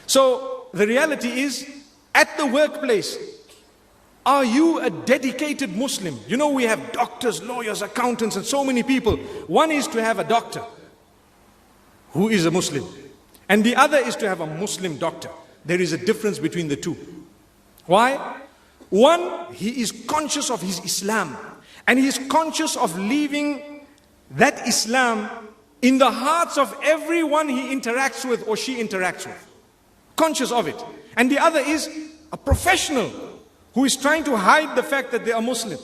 So the reality is, at the workplace, are you a dedicated Muslim? You know, we have doctors, lawyers, accountants, and so many people. One is to have a doctor who is a Muslim, and the other is to have a Muslim doctor. There is a difference between the two. Why? One, he is conscious of his Islam, and he is conscious of leaving that Islam in the hearts of everyone he interacts with or she interacts with. Conscious of it. And the other is a professional who is trying to hide the fact that they are Muslim,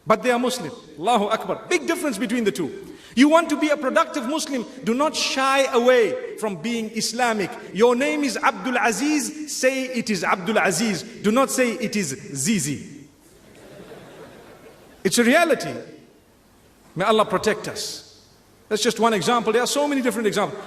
but they are Muslim. Allahu Akbar. Big difference between the two. You want to be a productive Muslim, do not shy away from being Islamic. Your name is Abdul Aziz, say it is Abdul Aziz. Do not say it is Zizi. It's a reality. May Allah protect us. That's just one example. There are so many different examples.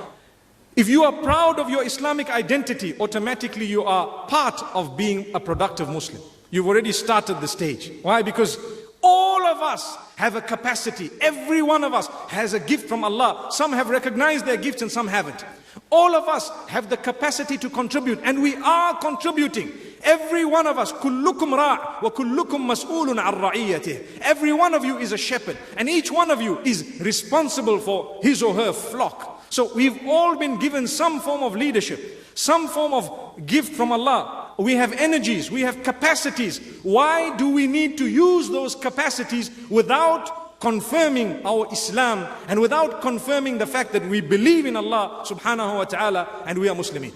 If you are proud of your Islamic identity, automatically you are part of being a productive Muslim. You've already started the stage. Why? Because all of us have a capacity. Every one of us has a gift from Allah. Some have recognized their gifts and some haven't. All of us have the capacity to contribute, and we are contributing. Every one of us, كُلُّكُمْ رَاعٍ وَكُلُّكُمْ مَسْئُولٌ عَنْ رَعِيَّتِهِ. Every one of you is a shepherd, and each one of you is responsible for his or her flock. So we've all been given some form of leadership, some form of gift from Allah. We have energies, we have capacities. Why do we need to use those capacities without confirming our Islam and without confirming the fact that we believe in Allah subhanahu wa ta'ala and we are Muslimin?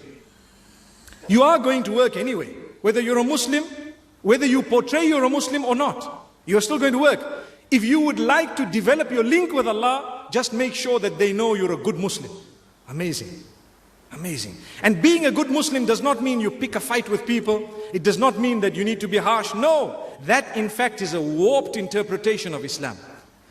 You are going to work anyway. Whether you're a Muslim, whether you portray you're a Muslim or not, you're still going to work. If you would like to develop your link with Allah, just make sure that they know you're a good Muslim. Amazing. Amazing. And being a good Muslim does not mean you pick a fight with people. It does not mean that you need to be harsh. No, that in fact is a warped interpretation of Islam.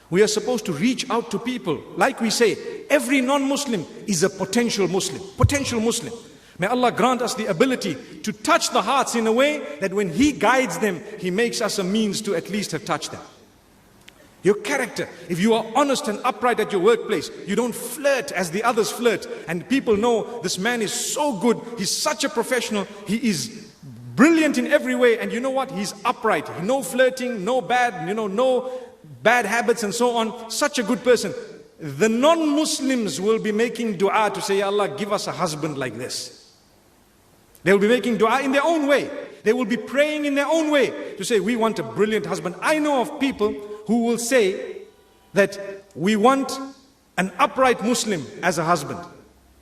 We are supposed to reach out to people. Like we say, every non-Muslim is a potential Muslim. Potential Muslim. May Allah grant us the ability to touch the hearts in a way that when He guides them, He makes us a means to at least have touched them. Your character, if you are honest and upright at your workplace, you don't flirt as the others flirt, and people know this man is so good, he's such a professional, he is brilliant in every way, and you know what, he's upright, no flirting, no bad, no bad habits and so on, such a good person. The non-Muslims will be making dua to say, Ya Allah, give us a husband like this. They will be making dua in their own way. They will be praying in their own way to say, we want a brilliant husband. I know of people who will say that we want an upright Muslim as a husband,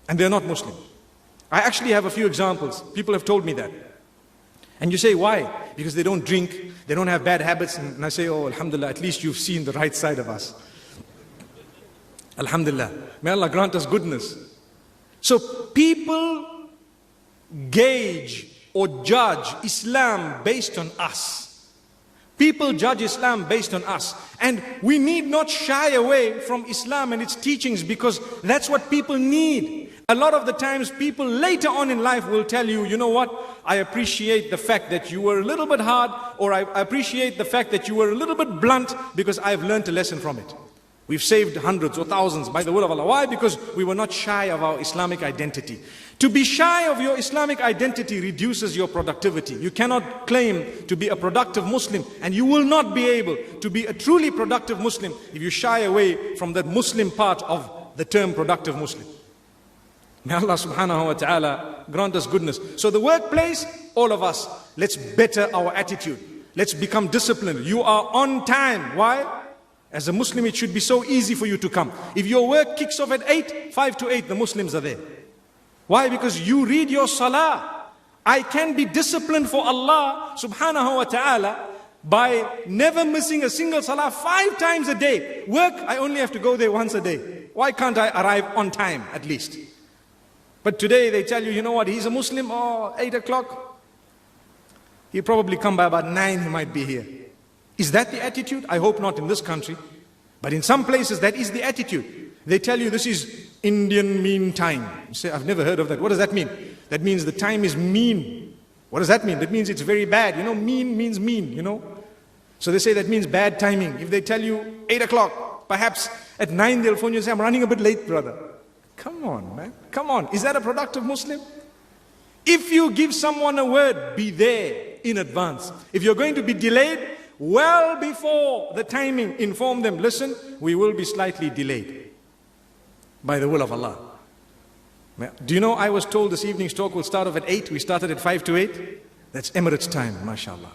and they're not Muslim. I actually have a few examples. People have told me that. And you say, why? Because they don't drink, they don't have bad habits. And I say, oh, alhamdulillah, at least you've seen the right side of us. Alhamdulillah. May Allah grant us goodness. So people gauge or judge Islam based on us. People judge Islam based on us. And we need not shy away from Islam and its teachings, because that's what people need. A lot of the times people later on in life will tell you, you know what, I appreciate the fact that you were a little bit hard, or I appreciate the fact that you were a little bit blunt, because I've learned a lesson from it. We've saved hundreds or thousands by the will of Allah. Why? Because we were not shy of our Islamic identity. To be shy of your Islamic identity reduces your productivity. You cannot claim to be a productive Muslim, and you will not be able to be a truly productive Muslim if you shy away from that Muslim part of the term productive Muslim. May Allah subhanahu wa ta'ala grant us goodness. So the workplace, all of us, let's better our attitude. Let's become disciplined. You are on time. Why? As a Muslim, it should be so easy for you to come. If your work kicks off at 8, 5 to 8, the Muslims are there. Why? Because you read your salah. I can be disciplined for Allah subhanahu wa ta'ala by never missing a single salah 5 times a day. Work, I only have to go there once a day. Why can't I arrive on time at least? But today they tell you, you know what, he's a Muslim, 8 o'clock. He'll probably come by about 9, he might be here. Is that the attitude? I hope not in this country. But in some places that is the attitude. They tell you this is Indian mean time. You say, I've never heard of that. What does that mean? That means the time is mean. What does that mean? That means it's very bad. You know, mean means mean, you know. So they say that means bad timing. If they tell you 8 o'clock, perhaps at 9 they'll phone you and say, I'm running a bit late, brother. Come on, man. Come on. Is that a productive Muslim? If you give someone a word, be there in advance. If you're going to be delayed, well before the timing, inform them, listen, we will be slightly delayed by the will of Allah. Do you know, I was told this evening's talk will start off at 8. We started at 5 to 8. That's Emirates time, mashallah.